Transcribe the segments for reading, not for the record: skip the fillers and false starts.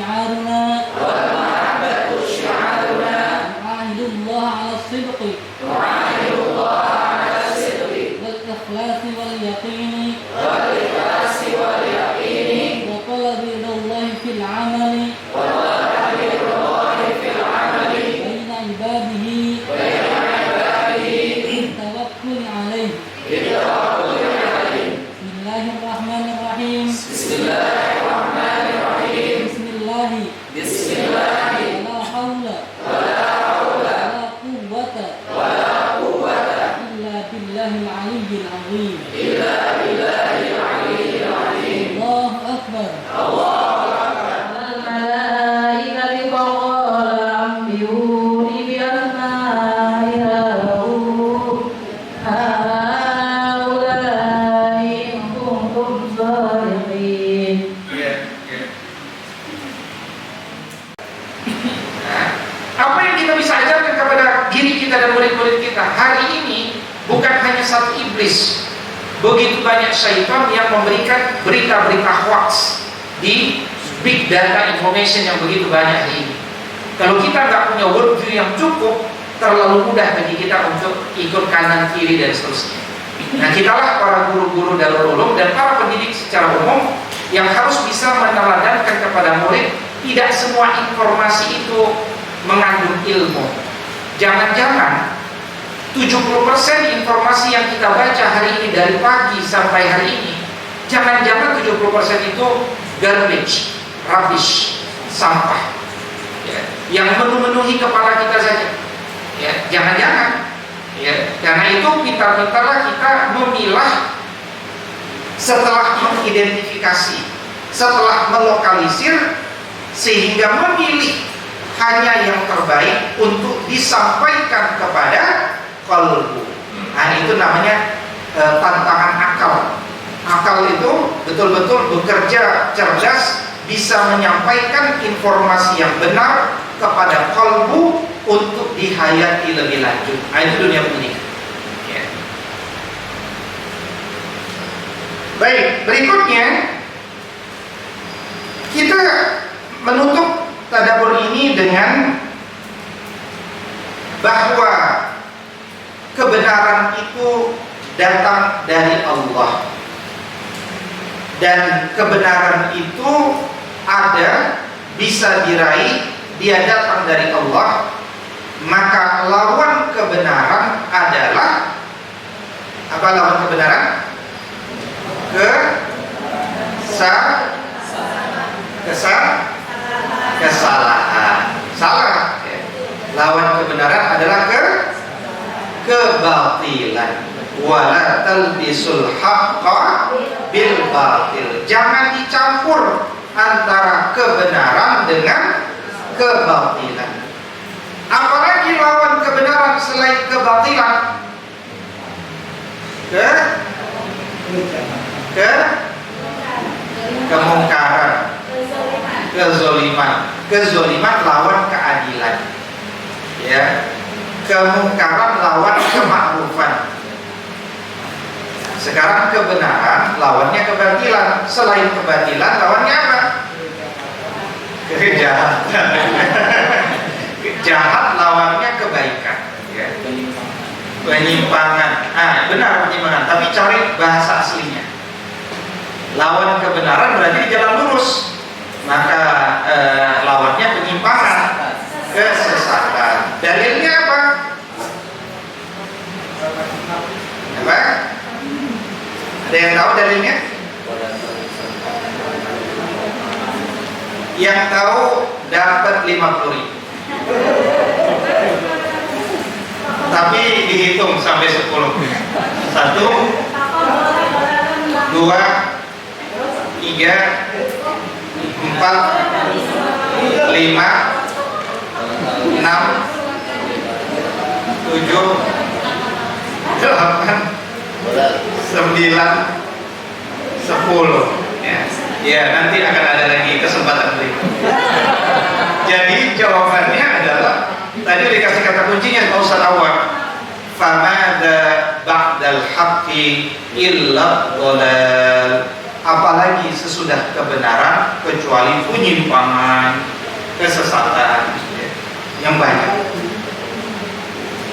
شعارنا نعاهد الله على الصدق والإخلاص واليقين وطلب رضا الله في العمل بين عباده بالتوكل عليه. بسم الله الرحمن الرحيم. بسم الله ولا حول ولا قوة إلا بالله العلي العظيم. الله أكبر. الملائكة قال أنبئوني بأسماء هؤلاء إن كنتم صادقين. Apa yang kita bisa ajarkan kepada diri kita dan murid-murid kita hari ini, bukan hanya satu iblis, begitu banyak syaitan yang memberikan berita-berita hoax di big data information yang begitu banyak hari ini. Kalau kita nggak punya worldview yang cukup, terlalu mudah bagi kita untuk ikut kanan kiri dan seterusnya. Nah, kitalah para guru-guru Darul Ulum dan para pendidik secara umum yang harus bisa meneladankan kepada murid, tidak semua informasi itu mengandung ilmu. Jangan-jangan 70% informasi yang kita baca hari ini dari pagi sampai hari ini, jangan-jangan 70% itu garbage, rubbish, sampah, ya, yang memenuhi kepala kita saja. Ya, jangan-jangan. Ya, karena itu pintar-pintarlah kita memilah setelah mengidentifikasi, setelah melokalisir, sehingga memilih hanya yang terbaik untuk disampaikan kepada qalbu. Nah, itu namanya tantangan akal. Akal itu betul-betul bekerja cerdas, bisa menyampaikan informasi yang benar kepada qalbu untuk dihayati lebih lanjut. Nah, itu dunia pendidikan. Ya. Baik, berikutnya kita menutup tadabbur ini dengan bahwa kebenaran itu datang dari Allah, dan kebenaran itu ada, bisa diraih, dia datang dari Allah. Maka lawan kebenaran adalah apa? Lawan kebenaran? Kesalahan. Salah. Lawan kebenaran adalah kebatilan. Wala talbisul haqqa bil batil. Jangan dicampur antara kebenaran dengan kebatilan. Apalagi lawan kebenaran selain kebatilan? Kemungkaran, kezoliman. Kezoliman lawan keadilan. Ya, kemungkaran lawan kemakrufan. Sekarang kebenaran lawannya kebatilan. Selain kebatilan lawannya apa? Kejahatan. Jahat lawannya kebaikan, ya. Penyimpangan. Benar penyimpangan, tapi cari bahasa aslinya. Lawan kebenaran berarti di jalan lurus, maka lawannya penyimpangan, kesesatan. Dalilnya apa? Apa? Ada yang tahu dalilnya? Yang tahu dapat 50.000. Tapi dihitung sampai 10. 1, 2, 3, 4, 5, 6, 7, 8, 9, 10. Ya, nanti akan ada lagi kesempatan berikutnya. Jadi jawabannya adalah tadi dikasih kata kuncinya Pak Ustaz Awam. Famada ba'dal haqqi illa dhalal. Apalagi sesudah kebenaran kecuali penyimpangan, kesesatan yang banyak.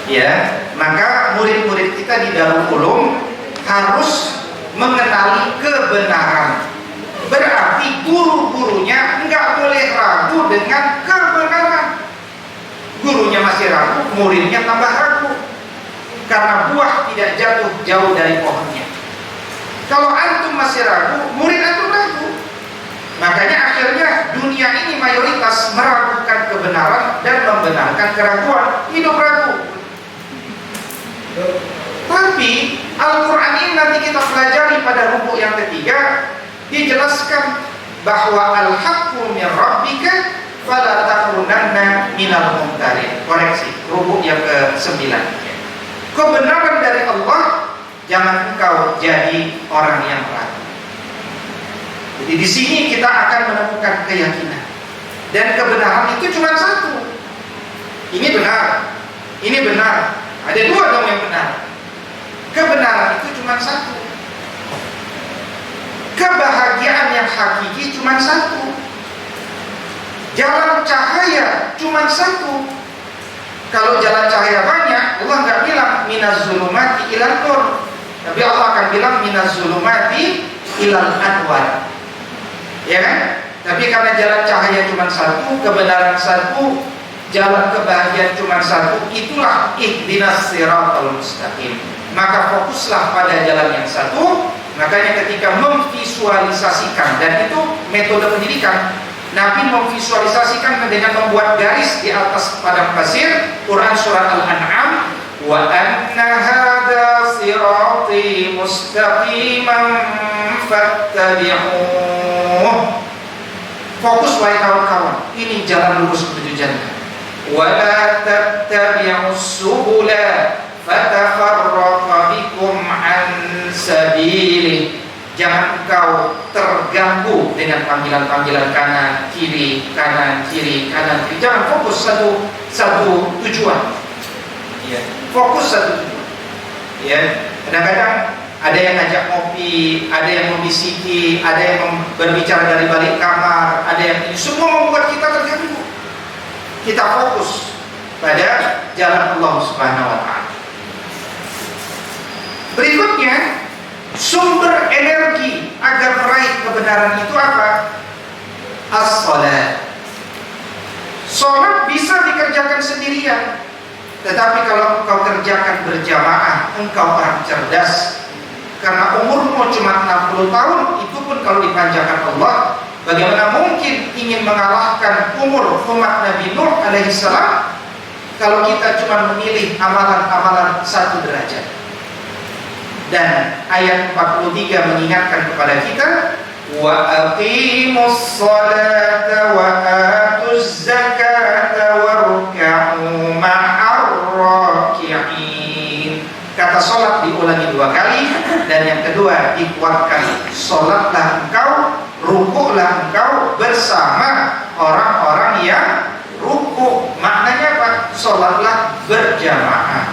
Ya, maka murid-murid kita di Darul Ulum harus mengenali kebenaran. Berarti guru-gurunya enggak boleh ragu dengan kebenaran. Gurunya masih ragu, muridnya tambah ragu. Karena buah tidak jatuh jauh dari pohonnya. Kalau antum masih ragu, murid antum ragu. Makanya akhirnya dunia ini mayoritas meragukan kebenaran dan membenarkan keraguan. Hidup ragu. Tapi Al-Quran ini nanti kita pelajari pada rukuk yang ketiga, dijelaskan bahwa al-haqqu min rabbika fala takunanna minal mumtarin. Koreksi, rukuk yang ke-9. Kebenaran dari Allah, jangan engkau jadi orang yang ragu. Jadi di sini kita akan menemukan keyakinan. Dan kebenaran itu cuma satu. Ini benar, ini benar. Ada dua dong yang benar. Kebenaran itu cuma satu. Kebahagiaan yang hakiki cuma satu. Jalan cahaya cuma satu. Kalau jalan cahaya banyak, Allah nggak bilang minaz zulumati ilal nur, tapi Allah akan bilang minaz zulumati ilal anwar. Ya kan? Tapi karena jalan cahaya cuma satu, kebenaran satu, jalan kebahagiaan cuma satu, itulah ihdinas siratal mustaqim. Maka fokuslah pada jalan yang satu. Makanya ketika memvisualisasikan, dan itu metode pendidikan, Nabi memvisualisasikan dengan membuat garis di atas padang pasir. Quran surat Al-An'am, wa anna hadza sirati mustaqiman fattabi'uh. Fokus wahai kawan-kawan, ini jalan lurus menuju jannah. Wala tattabi'us subula fatafarraqa bikum an sabilih. Jangan engkau terganggu dengan panggilan-panggilan kanan kiri, kanan kiri, kanan kiri. Jangan fokus satu tujuan. Ya, fokus satu tujuan. Ya, kadang-kadang ada yang ngajak ngopi, ada yang membisiki, ada yang berbicara dari balik kamar, ada yang semua membuat kita terganggu. Kita fokus pada jalan Allah Subhanahu wa taala. Berikutnya, sumber energi agar meraih kebenaran itu apa? As-salat. Salat bisa dikerjakan sendirian, tetapi kalau engkau kerjakan berjamaah, engkau orang cerdas. Karena umurmu cuma 60 tahun, itu pun kalau dipanjangkan Allah, bagaimana mungkin ingin mengalahkan umur umat Nabi Nuh alaihissalam kalau kita cuma memilih amalan-amalan 1 derajat. Dan ayat 43 mengingatkan kepada kita, wa aqimus salata wa atuz zakata warka'u ma'ar raki'in. Kata salat diulangi 2 kali, dan yang kedua dikuatkan. Salatlah engkau, rukuklah engkau bersama orang-orang yang rukuk. Maknanya apa? Salatlah berjamaah.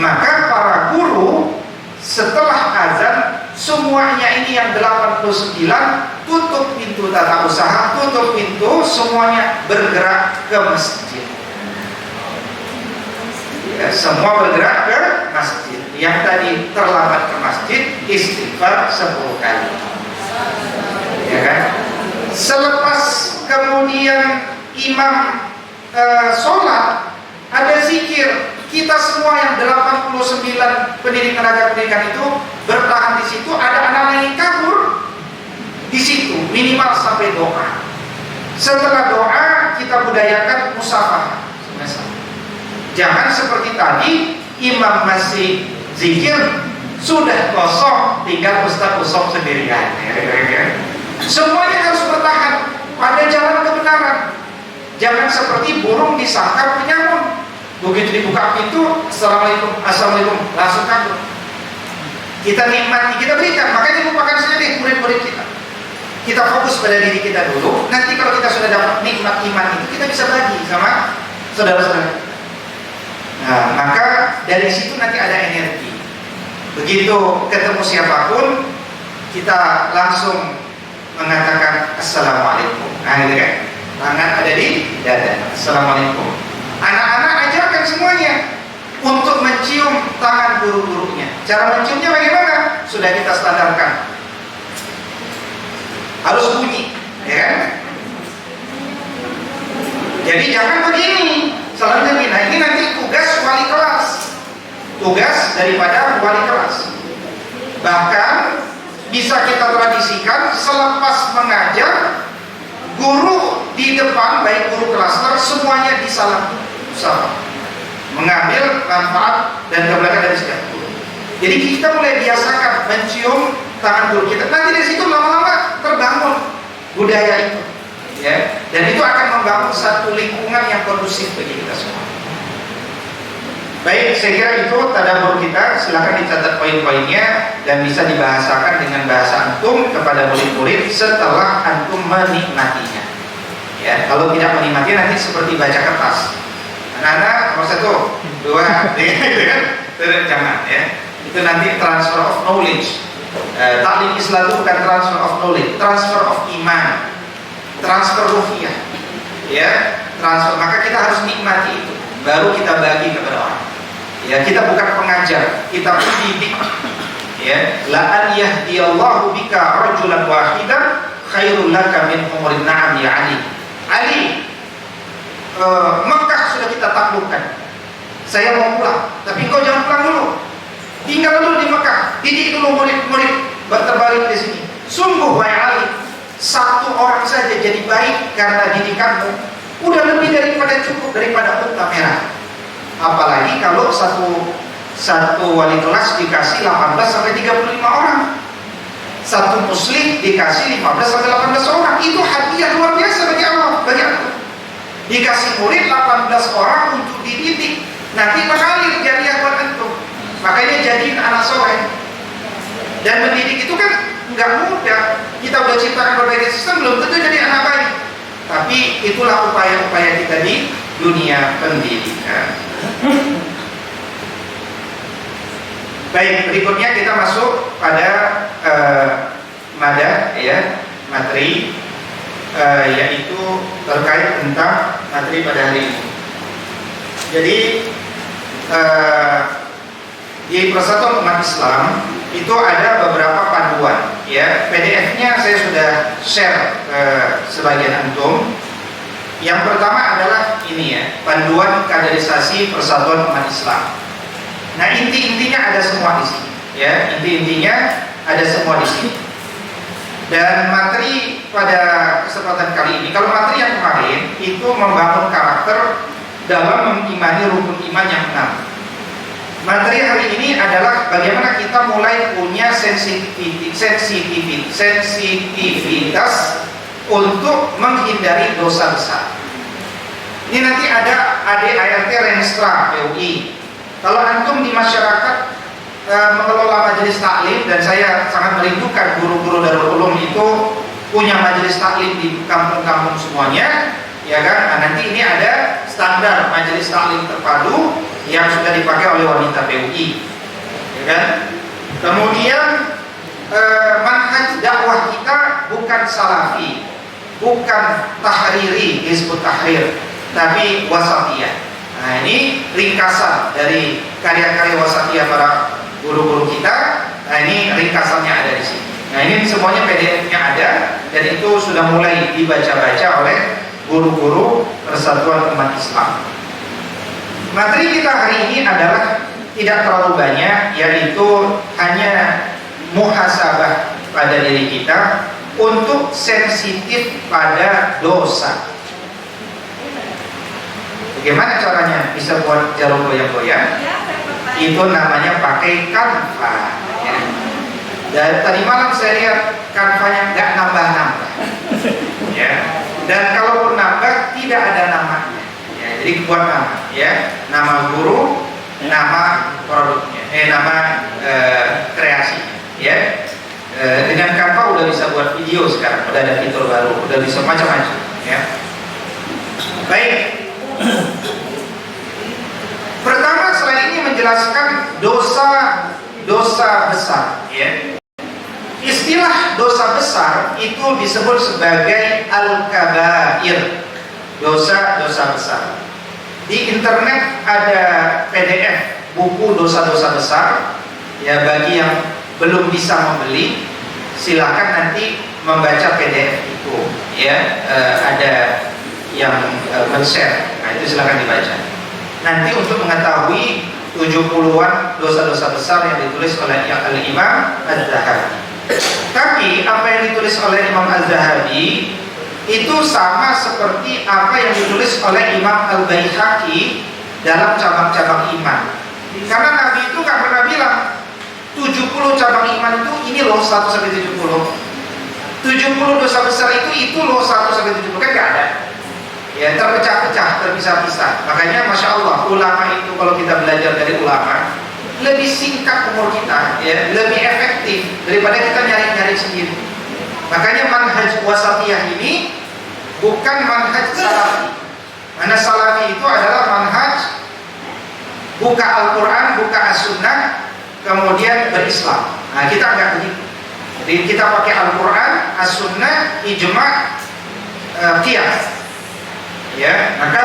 Maka para guru setelah azan, semuanya ini yang 89 tutup pintu tata usaha, tutup pintu, semuanya bergerak ke masjid. Ya, semua bergerak ke masjid. Yang tadi terlambat ke masjid, istighfar 10 kali. Ya kan? Selepas kemudian imam sholat, ada zikir. Kita semua yang 89 pendidik tenaga pendidikan itu bertahan di situ. Ada anak yang kabur di situ, minimal sampai doa. Setelah doa kita budayakan musafah. Jangan seperti tadi imam masih zikir, sudah kosong, tinggal Ustaz kosong sendirian. Semuanya harus bertahan pada jalan kebenaran. Jangan seperti burung disangkar penyamun. Begitu dibuka pintu, assalamualaikum, assalamualaikum, langsung kabur. Kita nikmati, kita berikan. Makanya lupakan saja deh murid-murid kita. Kita fokus pada diri kita dulu. Nanti kalau kita sudah dapat nikmat iman itu, kita bisa bagi sama saudara-saudara. Nah, maka dari situ nanti ada energi. Begitu ketemu siapapun, kita langsung mengatakan assalamualaikum. Nah gitu kan, tangan ada di dada, assalamualaikum. Anak-anak ajarkan semuanya untuk mencium tangan guru-gurunya. Cara menciumnya bagaimana? Sudah kita standarkan, harus bunyi, ya kan? Jadi jangan begini, selanjutnya. Nah ini nanti tugas wali kelas, tugas daripada wali kelas. Bahkan bisa kita tradisikan selepas mengajar, guru di depan, baik guru klaster, semuanya disalam sama, mengambil manfaat dan kebaikan dari setiap guru. Jadi kita mulai biasakan mencium tangan guru kita. Nanti dari situ lama-lama terbangun budaya itu, ya. Dan itu akan membangun satu lingkungan yang kondusif bagi kita semua. Baik, saya kira itu tadabbur kita. Silakan dicatat poin-poinnya dan bisa dibahasakan dengan bahasa antum kepada murid-murid setelah antum menikmatinya. Ya, kalau tidak menikmati nanti seperti baca kertas. Anak-anak nomor 1, 2, 3, kan? Jangan ya. Itu nanti transfer of knowledge. Taklim Islam itu bukan transfer of knowledge, transfer of iman, transfer ruhiyah. Ya, transfer. Maka kita harus nikmati itu, baru kita bagi kepada orang. Ya, kita bukan pengajar, kita pendidik. Ya, la an yahdiyallahu bika rajulan wahidan khairul laka min umurin na'am ya Ali. Ali, Mekah sudah kita taklukkan. Saya mau pulang, tapi kau jangan pulang dulu. Tinggal dulu di Mekah, didik dulu murid-murid terbalik di sini. Sungguh wahai Ali, satu orang saja jadi baik karena didikanmu, udah lebih daripada cukup daripada unta merah. Apalagi kalau satu wali kelas dikasih 18 sampai 35 orang. Satu muslim dikasih 15 sampai 18 orang. Itu hadiah luar biasa bagi Allah, bagi aku. Dikasih murid 18 orang untuk dididik. Nanti mengalir jariah buat antum. Makanya jadiin anak soleh. Dan mendidik itu kan nggak mudah. Kita udah ciptakan berbagai sistem, belum tentu jadi anak baik. Tapi itulah upaya-upaya kita di dunia pendidikan. Baik, berikutnya kita masuk pada madah, ya, materi, yaitu terkait tentang materi pada hari ini. Jadi di Persatuan Umat Islam itu ada beberapa panduan, ya. PDF-nya saya sudah share ke sebagian antum. Yang pertama adalah ini, ya, panduan kaderisasi Persatuan Umat Islam. Nah, inti-intinya ada semua di sini, ya. Inti-intinya ada semua di sini. Dan materi pada kesempatan kali ini, kalau materi yang kemarin itu membangun karakter dalam mengimani rukun iman yang 6. Materi hari ini adalah bagaimana kita mulai punya sensitivitas untuk menghindari dosa besar. Ini nanti ada ADART Renstra PUI. Kalau antum di masyarakat mengelola majelis taklim, dan saya sangat merindukan guru-guru Darul Ulum itu punya majelis taklim di kampung-kampung semuanya, ya kan? Nah, nanti ini ada standar majelis taklim terpadu yang sudah dipakai oleh wanita PUI, ya kan? Kemudian manhaj dakwah kita bukan salafi, bukan tahriri, Hizbut Tahrir, tapi wasatiyah. Nah, ini ringkasan dari karya-karya wasatiyah para guru-guru kita. Nah, ini ringkasannya ada di sini. Nah, ini semuanya PDF-nya ada, dan itu sudah mulai dibaca-baca oleh guru-guru Persatuan Umat Islam. Materi kita hari ini adalah tidak terlalu banyak, yaitu hanya muhasabah pada diri kita untuk sensitif pada dosa. Bagaimana caranya bisa buat jarum goyang-goyang? Itu namanya pakai Canva, ya. Dan tadi malam saya lihat Canva-nya nggak nambah-nambah, ya. Dan kalaupun nambah tidak ada namanya, ya. Jadi buat nama, ya, nama guru, nama produknya, nama kreasi, ya. Dengan Canva udah bisa buat video sekarang, udah ada fitur baru, udah bisa macam-macam, ya. Baik. Pertama, selain ini menjelaskan dosa besar, ya. Istilah dosa besar itu disebut sebagai al-kabair, dosa-dosa besar. Di internet ada PDF buku dosa-dosa besar. Ya, bagi yang belum bisa membeli, silakan nanti membaca PDF itu. Ya, ada yang men-share. Nah, itu silakan dibaca. Nanti untuk mengetahui 70-an dosa-dosa besar yang ditulis oleh Al-Imam Az-Zahabi. Tapi apa yang ditulis oleh Imam Az-Zahabi itu sama seperti apa yang ditulis oleh Imam Al-Baihaqi dalam cabang-cabang iman. Karena Nabi itu gak pernah bilang 70 cabang iman itu ini loh 1 sampai 70. 70 dosa besar itu loh 1 sampai 70, kan gak ada. Ya, terpecah-pecah, terpisah-pisah. Makanya Masya Allah, ulama itu kalau kita belajar dari ulama, lebih singkat umur kita, ya, lebih efektif daripada kita nyari-nyari sendiri. Makanya manhaj wasatiyah ini bukan manhaj salafi. Manhaj salafi itu adalah manhaj buka Al-Quran, buka As-Sunnah, kemudian berislam. Nah, kita enggak begitu. Jadi kita pakai Al-Quran, As-Sunnah, ijma', qiyas. Ya, maka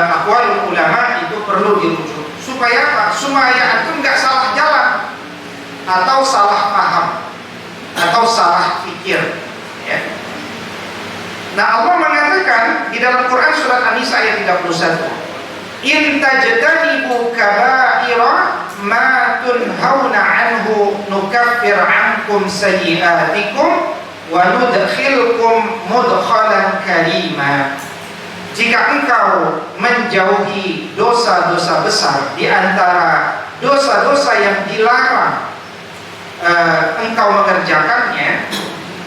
aqwalul ulama itu perlu dirujuk supaya apa? Supaya antum nggak salah jalan atau salah paham atau salah pikir. Ya. Nah, Allah mengatakan di dalam Quran surat An-Nisa ayat 31, in tajtanibu kaba'ira ma tunhauna anhu nukaffir ankum sayyi'atikum wa nudkhilkum mudkhalan karima. Jika engkau menjauhi dosa-dosa besar di antara dosa-dosa yang dilarang engkau mengerjakannya,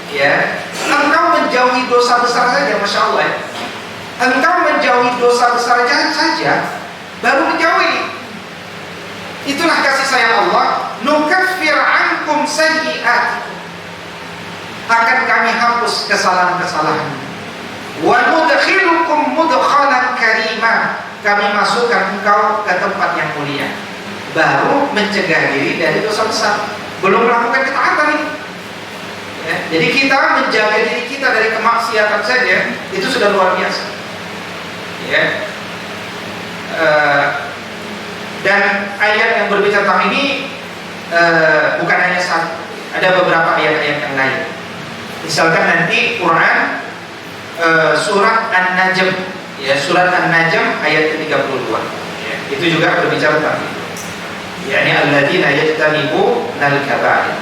ya, engkau menjauhi dosa besar saja, Masya Allah. Engkau menjauhi dosa besar saja, baru menjauhi. Itulah kasih sayang Allah. Nukaffir ankum sayyi'atikum, akan kami hapus kesalahan-kesalahan. Wa nudkhilukum mudkhalan karima, kami masukkan engkau ke tempat yang mulia. Baru mencegah diri dari dosa besar, belum melakukan ketaatan ini. Ya, jadi kita menjaga diri kita dari kemaksiatan saja itu sudah luar biasa. Ya. Dan ayat yang berbicara tentang ini bukan hanya satu, ada beberapa ayat-ayat yang lain. Misalkan nanti Quran surat An-Najm, ya, surat An-Najm ayat ke-32, ya, itu juga berbicara tentang itu, yakni alladzina yajtanibu al-kaba'ir.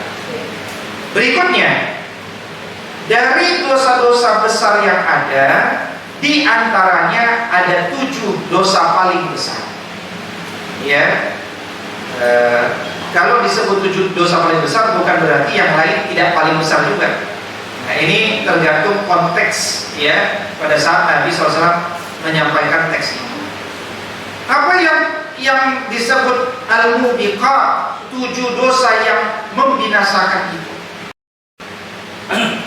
Berikutnya, dari dosa-dosa besar yang ada, di antaranya ada 7 dosa paling besar. Ya, kalau disebut 7 dosa paling besar bukan berarti yang lain tidak paling besar juga. Nah, ini tergantung konteks, ya, pada saat Nabi SAW menyampaikan teks ini. Apa yang disebut al-mubiqat, 7 dosa yang membinasakan itu?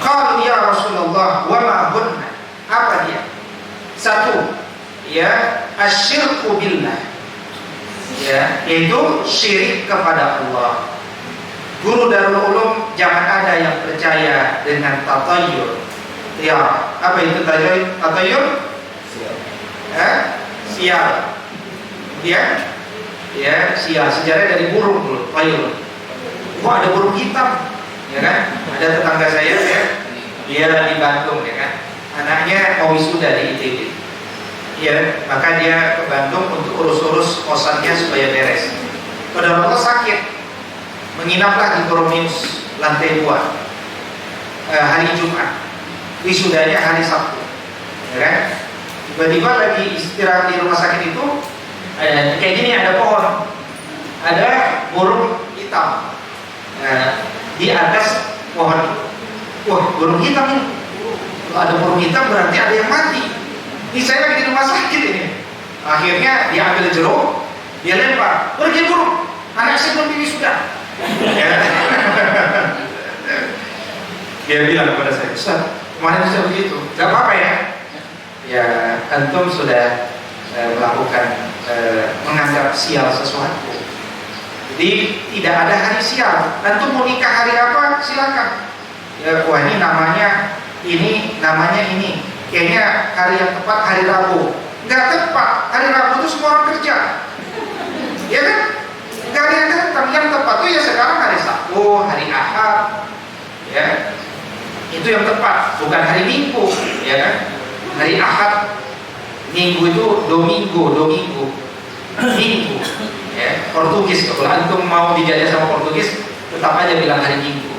Qalu ya Rasulullah wa ma hunna? Apa dia? 1, ya, asyirku billah, ya, yaitu syirik kepada Allah. Guru Darul Ulum jangan ada yang percaya dengan tatayur. Ya, apa itu tatayur? Sial. Dia, ya, sial. Sejarah dari burung dulu, tayur. Kok ada burung hitam? Ya kan? Ada tetangga saya, ya, dia di Bandung, ya kan? Anaknya mau wisuda di ITB. Ya, maka dia ke Bandung untuk urus-urus kosannya supaya beres. Pada Allah sakit. Menginaplah di Koromius lantai 2 hari Jumat, wisudanya hari Sabtu, ya kan? Tiba-tiba lagi istirahat di rumah sakit itu, kayak gini, ada pohon, ada burung hitam di atas pohon itu. Wah, burung hitam ini. Kalau ada burung hitam berarti ada yang mati. Ini saya lagi di rumah sakit ini. Akhirnya dia ambil jeruk, dia lempar, pergi burung, anak saya belum wisuda. Ya. Dia bilang kepada saya, Ustaz, kemarin sudah begitu, gak apa-apa ya. Ya, antum sudah melakukan menganggap sial sesuatu. Jadi tidak ada hari sial. Antum mau nikah hari apa? Silakan. Ya, wah ini namanya ini. Kayaknya hari yang tepat hari Rabu. Nggak tepat. Hari Rabu itu semua orang kerja. Ya kan? Nggak ada yang datang. Yang tepat itu ya sekarang hari Sabtu, hari Ahad. Ya. Itu yang tepat, bukan hari Minggu, ya kan? Hari Ahad. Minggu itu Domingo. Minggu. Ya, Portugis. Kalau antum mau dijajah sama Portugis, tetap aja bilang hari Minggu.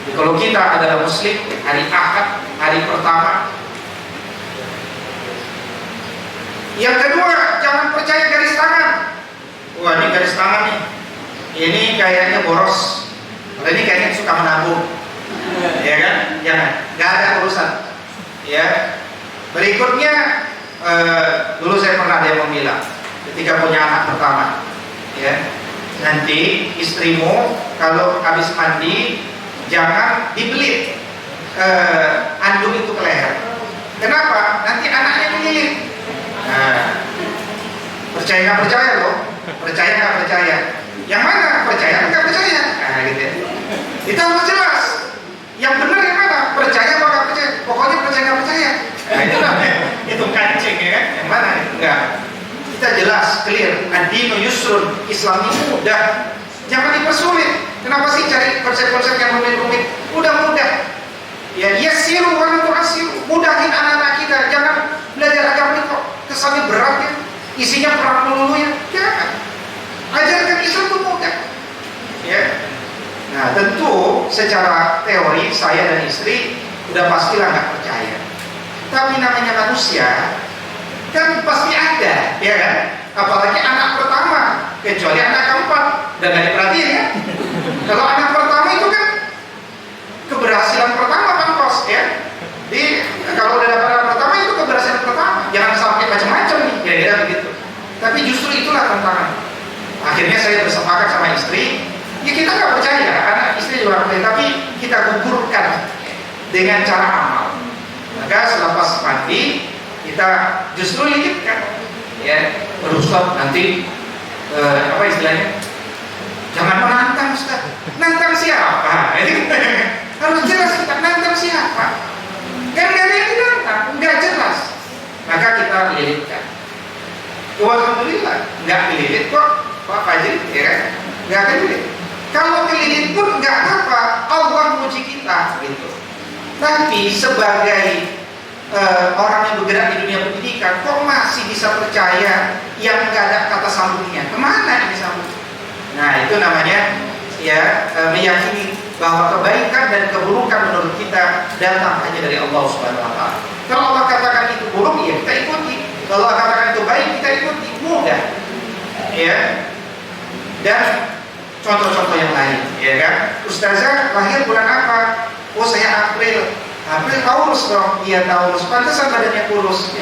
Jadi, kalau kita adalah Muslim, hari Ahad, hari pertama. Yang kedua, jangan percaya garis tangan. Wah, ini garis tangan nih. Ini kayaknya boros. Ini kayaknya suka menabung. Ya kan? Jangan. Gak ada urusan. Ya. Berikutnya, dulu saya pernah ada yang bilang, ketika punya anak pertama, ya, nanti istrimu kalau habis mandi jangan dibelit anduk itu ke leher. Kenapa? Nanti anaknya menyilik. Nah, percaya nggak percaya loh? Percaya nggak percaya? Yang mana? Percaya nggak percaya? Nah, gitu ya. Itu harus jelas. Yang benar yang mana? Percaya apa nggak percaya? Pokoknya percaya nggak percaya. Nah, itu namanya itu kancing ya kan? Yang mana? Enggak. Kita jelas, clear. Ad-dinu yusrun. Islam ini mudah. Jangan dipersulit. Kenapa sih cari konsep-konsep yang rumit-rumit? Mudah-mudah. Ya, yasiru wa la tu'assiru. Mudahin anak-anak kita. Jangan belajar agama ini kok kesannya berat ya. Isinya perang melulu ya. Jangan. Ajarkan Islam itu mudah. Ya. Nah, tentu secara teori saya dan istri udah pastilah nggak percaya. Tapi namanya manusia kan pasti ada, ya kan? Apalagi anak pertama, kecuali anak keempat, udah gak diperhatiin ya. Kalau anak pertama itu kan keberhasilan pertama kan kos ya. Jadi kalau udah dapat anak pertama itu keberhasilan pertama, jangan sampai macam-macam nih, kira-kira begitu. Tapi justru itulah tantangan. Akhirnya saya bersepakat sama istri, ya kita nggak percaya, anak istri juga percaya, tapi kita gugurkan dengan cara amal. Maka selepas mandi kita justru lihatkan, ya, Ustaz nanti apa istilahnya? Jangan menantang Ustaz. Nantang siapa? Harus jelas kita nantang siapa. Kan nggak ada yang ditantang, nggak jelas. Maka kita lilitkan. Alhamdulillah nggak kelilit kok Pak Fajri, ya kan? Nggak kelilit. Kalau kelilit pun nggak apa, Allah muji kita gitu. Tapi sebagai orang yang bergerak di dunia pendidikan, kok masih bisa percaya yang nggak ada kata sambungnya? Kemana ini sambung? Nah, itu namanya ya meyakini bahwa kebaikan dan keburukan menurut kita datang hanya dari Allah Subhanahu Wa Taala. Kalau Allah katakan itu buruk, ya kita ikuti. Kalau Allah katakan itu baik, kita ikuti. Mudah, ya. Dan contoh-contoh yang lain, ya kan? Ustazah lahir bulan apa? Oh, saya April. April Taurus dong. Iya Taurus. Pantesan badannya kurus.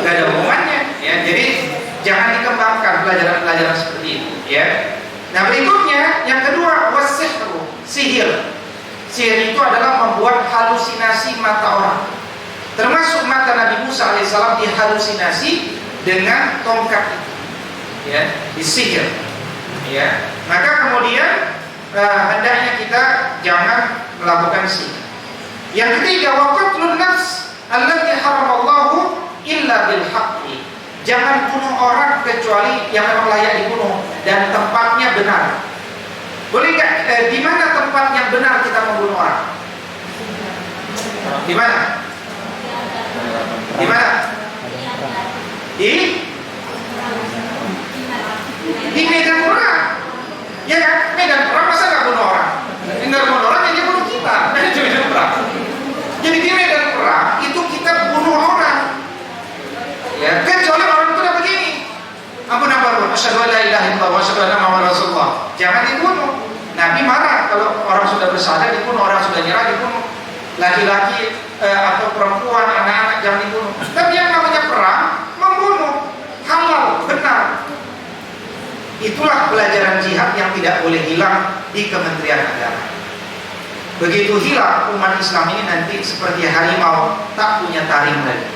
Gak ada hubungannya, ya. Jadi jangan dikembangkan pelajaran-pelajaran seperti itu, ya. Nah, berikutnya yang kedua, wasihru, sihir. Sihir itu adalah membuat halusinasi mata orang. Termasuk mata Nabi Musa alaihissalam dihalusinasi dengan tongkat itu, ya, disihir. Ya, maka kemudian hendaknya kita jangan melakukan sihir. Yang ketiga, waqatlun nafs allati haramallahu illa bil haqqi. Jangan bunuh orang kecuali yang memang layak dibunuh dan tempatnya benar. Boleh nggak? Di mana tempat yang benar kita membunuh orang? Di mana? Di mana? Di medan perang. Ya kan? Medan perang masa nggak bunuh orang? Nggak bunuh orang, jadi bunuh kita. Medan perang. Jadi di medan perang itu kita bunuh orang. Ya, kecuali orang itu udah begini. Ampun, asyhadu an la ilaha illallah wa asyhadu anna muhammadar rasulullah. Jangan dibunuh. Nabi marah kalau orang sudah bersalah dibunuh, orang sudah nyerah dibunuh. Laki-laki atau perempuan, anak-anak jangan dibunuh. Tapi yang namanya perang, membunuh halal, benar. Itulah pelajaran jihad yang tidak boleh hilang di Kementerian Agama. Begitu hilang, umat Islam ini nanti seperti harimau, tak punya taring lagi.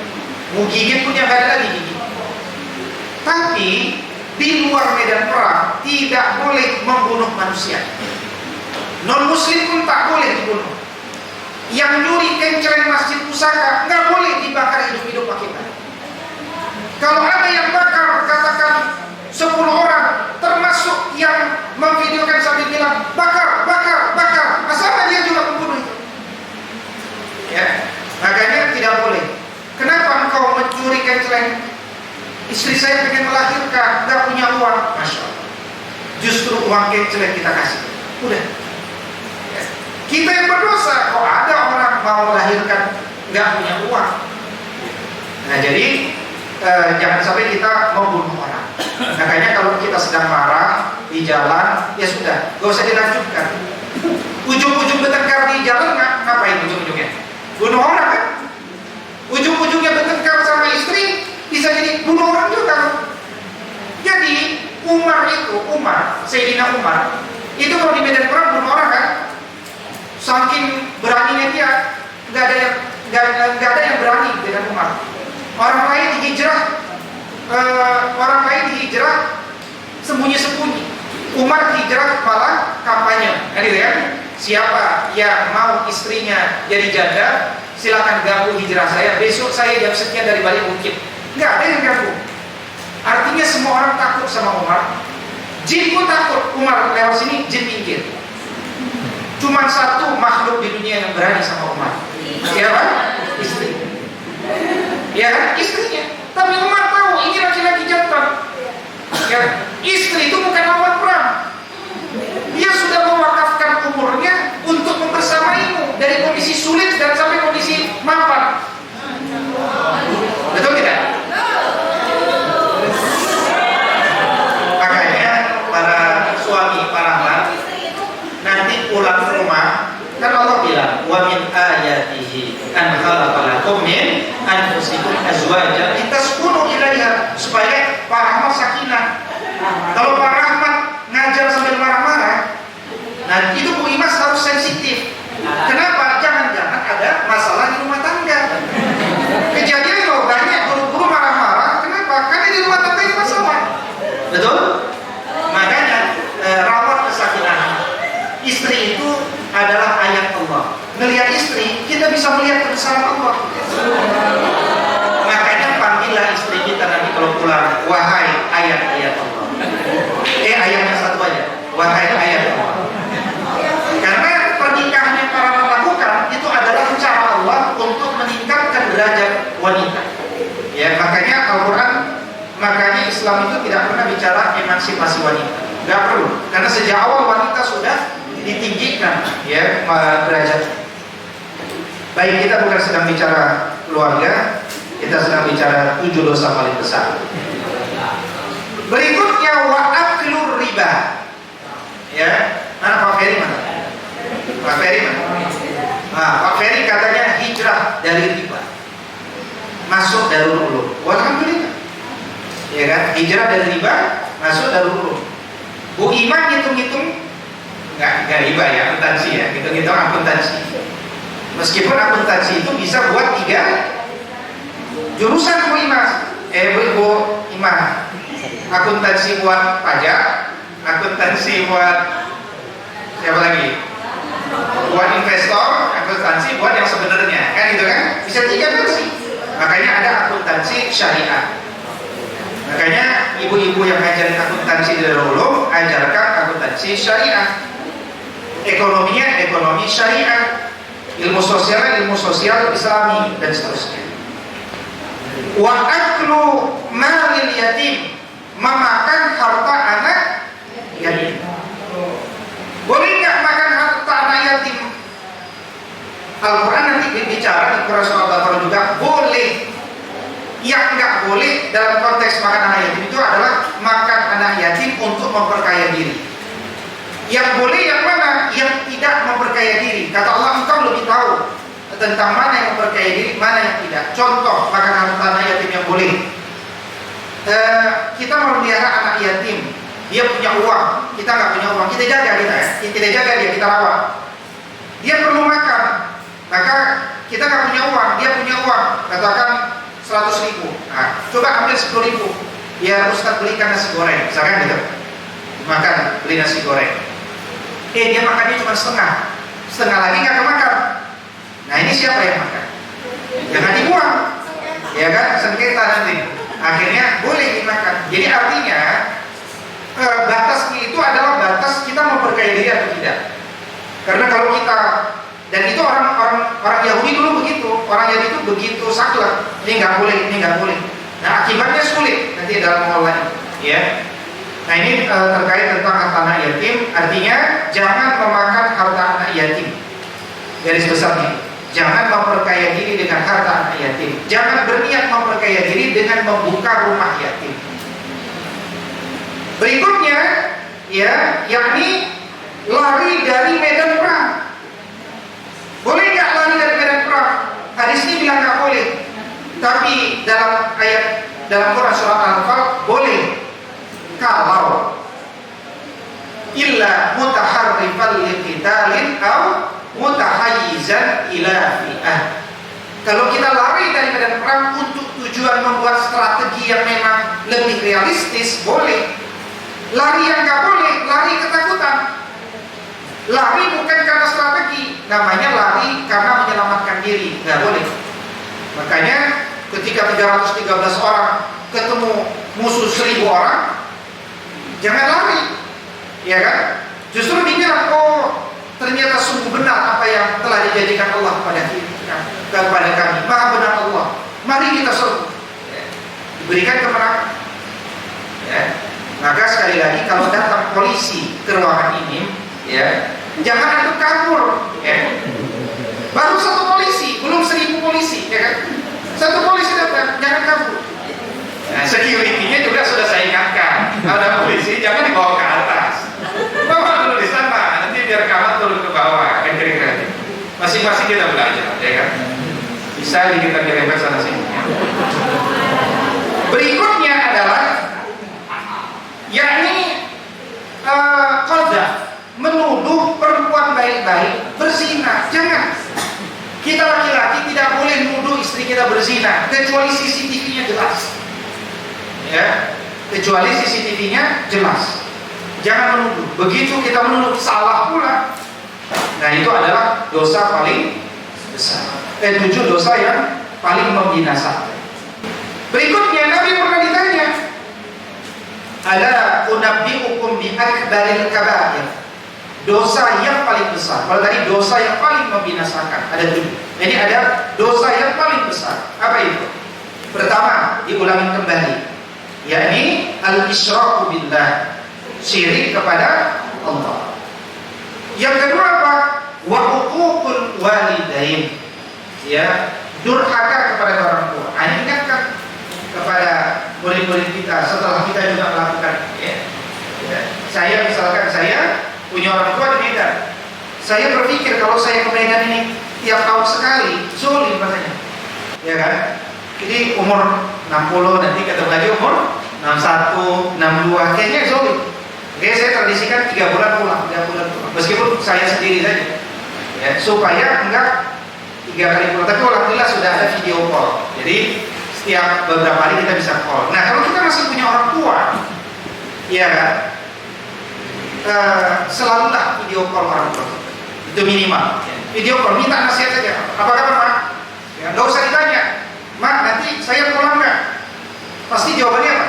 Mau gigit pun yang gak ada lagi gigit. Tapi di luar medan perang tidak boleh membunuh manusia. Non muslim pun tak boleh dibunuh. Yang nyuri kenceleng masjid pusaka nggak boleh dibakar hidup-hidup pakai bara. Kalau ada yang bakar, katakan 10 orang, termasuk yang memvideokan sambil bilang bakar, bakar, bakar, sama dia juga membunuh itu. Ya, makanya tidak boleh. Kenapa engkau mencuri kenceleng? Istri saya pengen melahirkan, nggak punya uang, masya Allah. Justru uang kenceleng kita kasih. Udah. Ya. Kita yang berdosa. Kok ada orang mau melahirkan nggak punya uang? Nah jadi jangan sampai kita membunuh orang. Makanya kalau kita sedang marah di jalan, ya sudah, gak usah dilanjutkan. Ujung-ujung bertengkar di jalan, ngapain ujung-ujungnya? Bunuh orang kan? Ujung-ujungnya bertengkar sama istri, bisa jadi bunuh orang juga. Jadi Sayyidina Umar itu kalau di medan perang bunuh orang kan? Saking beraninya dia, nggak ada yang berani dengan Umar. Orang lain dihijrah sembunyi-sembunyi. Umar hijrah malah kampanye. Kan gitu ya? Siapa yang mau istrinya jadi janda, silakan ganggu hijrah saya. Besok saya jam sekian dari balik bukit. Nggak ada yang ganggu. Artinya semua orang takut sama Umar. Jin pun takut. Umar lewat sini, jin minggir. Cuma satu makhluk di dunia yang berani sama Umar. Siapa? Istri. Ya kan? Istrinya. Tapi Umar tahu ini laki-laki jantan. Ya, istri itu bukan lawan perang. Dia sudah mewakafkan umurnya untuk membersamaimu dari kondisi sulit dan sampai kondisi mapan. Betul tidak? Makanya para suami, para hamba nanti pulang ke rumah, kan Allah bilang, wa min ayatihi an khalaqa lakum min anfusikum azwajan litaskunu ilaiha, supaya para hamba sakinah. Kalau para rahmat ngajar sambil marah-marah, nah itu Bu Imas harus sensitif. Kenapa? Jangan-jangan ada masalah di rumah tangga. Kejadian loh banyak guru-guru marah-marah. Kenapa? Karena di rumah tangga itu masalah. Betul? Makanya rawat kesakinahan. Istri itu adalah ayat Allah. Melihat istri, kita bisa melihat kebesaran Allah. Makanya panggillah istri kita nanti kalau pulang, wahai ayat-ayat Allah. Ayatnya satu aja, wahai ayat Allah. Karena pernikahan yang para lakukan itu adalah cara Allah untuk meningkatkan derajat wanita. Ya, makanya Al-Quran, makanya Islam itu tidak pernah bicara emansipasi wanita. Tidak perlu, karena sejak awal wanita sudah ditinggikan ya derajat. Baik, kita bukan sedang bicara keluarga, kita sedang bicara 7 dosa paling besar. Berikutnya wa'aklur riba. Ya, mana Pak Ferry mana? Pak Ferry mana? Nah, Pak Ferry katanya hijrah dari riba, masuk Darul Ulum. Alhamdulillah. Ya kan? Hijrah dari riba, masuk Darul Ulum. Bu Iman hitung-hitung nggak riba ya, akuntansi ya, hitung-hitung akuntansi. Meskipun akuntansi itu bisa buat 3 jurusan Bu Iman. Bu Iman. Akuntansi buat pajak, akuntansi buat siapa lagi? Buat investor, akuntansi buat yang sebenarnya, kan gitu kan? Bisa 3 versi. Makanya ada akuntansi syariah. Makanya ibu-ibu yang ngajarin akuntansi di Darul Ulum, ajarkan akuntansi syariah. Ekonominya ekonomi syariah, ilmu sosial Islami, dan seterusnya. Wa aklu malil yatim, memakan harta anak yatim. Boleh nggak makan harta anak yatim? Al-Quran nanti bicara di Quran Surah Al-Baqarah juga boleh. Yang nggak boleh dalam konteks makan anak yatim itu adalah makan anak yatim untuk memperkaya diri. Yang boleh yang mana? Yang tidak memperkaya diri. Kata Allah, engkau lebih tahu tentang mana yang memperkaya diri, mana yang tidak. Contoh makan harta anak yatim yang boleh. Kita memelihara anak yatim, dia punya uang, kita nggak punya uang, kita jaga kita jaga dia, kita rawat. Dia perlu makan, maka kita nggak punya uang, dia punya uang, katakan 100.000. Nah, coba ambil 10.000, biar Ustaz belikan nasi goreng, misalkan gitu. Makan, beli nasi goreng. dia makannya cuma setengah lagi nggak kemakan. Nah ini siapa yang makan? Jangan dibuang, ya kan? Sengketa nanti. Akhirnya boleh dimakan. Jadi artinya batasnya itu adalah batas kita memperkaya diri atau tidak. Karena kalau kita, dan itu orang Yahudi dulu begitu, orang Yahudi itu begitu saklek, ini nggak boleh, ini nggak boleh. Nah akibatnya sulit nanti dalam mengolah, ya. Nah ini terkait tentang harta anak yatim, artinya jangan memakan harta anak yatim. Garis besarnya, jangan memperkaya diri dengan harta anak yatim. Jangan berniat memperkaya diri dengan membuka rumah yatim. Berikutnya, ya, yakni lari dari medan perang. Boleh nggak lari dari medan perang? Hadis ini bilang nggak boleh. Tapi dalam ayat dalam Quran surat Al-Anfal boleh. Kalau illa mutaharrifan liqitalin aw mutahayyizan ila fi'ah. Kalau kita lari dari medan perang untuk tujuan membuat strategi yang memang lebih realistis, boleh. Lari yang nggak boleh, lari ketakutan. Lari bukan karena strategi, namanya lari karena menyelamatkan diri, nggak boleh. Makanya ketika 313 orang ketemu musuh 1000 orang, jangan lari, ya kan? Justru dibilang, oh ternyata sungguh benar apa yang telah dijanjikan Allah kepada kami. Maha benar Allah. Mari kita serbu. Ya. Diberikan kemenangan. Ya. Maka sekali lagi kalau datang polisi ke ruangan ini, ya, jangan antum kabur. Ya. Baru satu polisi, belum 1000 polisi, ya kan? Satu polisi datang, jangan kabur. Nah, security-nya juga sudah saya ingatkan. Ada polisi jangan dibawa ke atas. Bawa dulu di sana, nanti biar kawan turun ke bawah, kan kira-kira. Masing-masing kita belajar, ya kan? Bisa kita dirempet sana sini. Berikutnya adalah yakni qadzaf, menuduh perempuan baik-baik berzina. Jangan. Kita laki-laki tidak boleh menuduh istri kita berzina kecuali CCTV-nya jelas. Ya, kecuali CCTV-nya jelas. Jangan menuduh. Begitu kita menuduh salah pula. Nah itu adalah dosa paling besar. 7 dosa yang paling membinasakan. Berikutnya Nabi pernah ditanya, ada unabbi'ukum bi akbaril kabair, dosa yang paling besar. Kalau tadi dosa yang paling membinasakan ada 7. Jadi ada dosa yang paling besar. Apa itu? Pertama, diulangi kembali, yakni al-isyraku billah, syirik kepada Allah. Yang kedua apa? Wa uququl walidain, ya, durhaka kepada orang tua. Ingatkan kepada murid-murid kita setelah kita juga melakukan, ya. Saya misalkan saya punya orang tua di Medan. Saya berpikir kalau saya ke Medan ini tiap tahun sekali, zolim katanya, ya kan? Jadi umur 60 nanti ketemu lagi umur 61, 62, kayaknya zolim. Oke, saya tradisikan 3 bulan pulang, 3 bulan pulang. Meskipun saya sendiri saja, ya, supaya enggak 3 kali pulang. Tapi alhamdulillah sudah ada video call. Jadi setiap beberapa hari kita bisa call. Nah kalau kita masih punya orang tua, ya kan, selalulah video call orang tua. Itu minimal. Video call, minta nasihat saja. Apa kabar Mak? Ya, nggak usah ditanya, Mak nanti saya pulang nggak? Pasti jawabannya apa?